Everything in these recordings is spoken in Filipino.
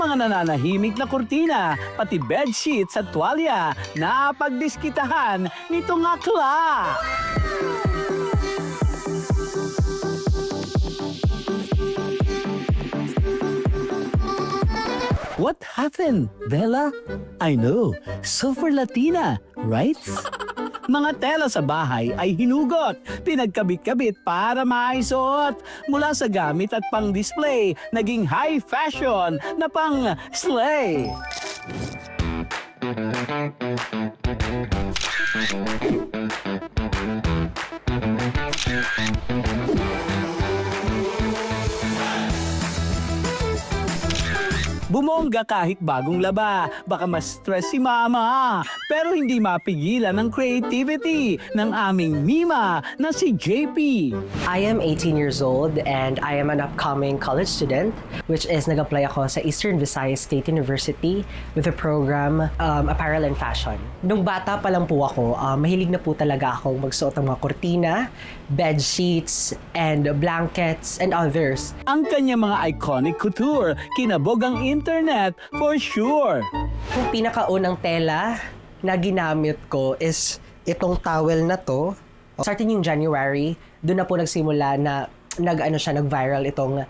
mga nananahimik na kurtina, pati bedsheets at tuwalya na pagdiskitahan nitong akla. What happened, Bella? I know, super Latina, right? Mga tela sa bahay ay hinugot, pinagkabit-kabit para maisuot. Mula sa gamit at pang-display, naging high fashion na pang-slay. Bumongga kahit bagong laba, baka ma-stress si mama. Pero hindi mapigilan ang creativity ng aming Mima na si JP. I am 18 years old and I am an upcoming college student, which is nag-apply ako sa Eastern Visayas State University with the program Apparel and Fashion. Nung bata pa lang po ako, mahilig na po talaga akong magsuot ng mga kurtina, bed sheets, and blankets, and others. Ang kanyang mga iconic couture, kinabog ang internet for sure. Yung pinakaunang tela na ginamit ko is itong towel na to. Starting yung January, doon na po nagsimula na nag-viral itong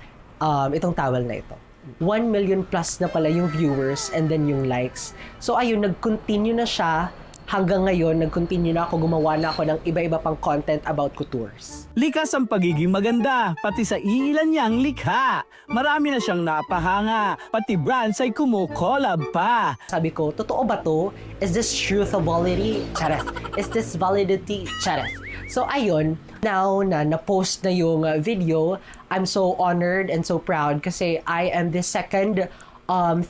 towel na ito. 1 million plus na pala yung viewers and then yung likes. So ayun, nag-continue na siya. Hanggang ngayon, nag-continue na ako, gumawa na ako ng iba-iba pang content about coutures. Likas ang pagiging maganda, pati sa iilan niyang likha. Marami na siyang napahanga, pati brands ay kumukolab pa. Sabi ko, totoo ba to? Is this truthability? Charas. Is this validity? Charas. So ayun, now na na-post na yung video, I'm so honored and so proud kasi I am the second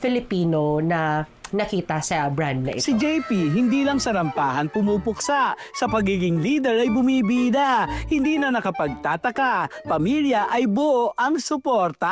Filipino na nakita sa brand na ito. Si JP, hindi lang sa rampahan pumupuksa. Sa pagiging leader ay bumibida. Hindi na nakapagtataka. Pamilya ay buo ang suporta.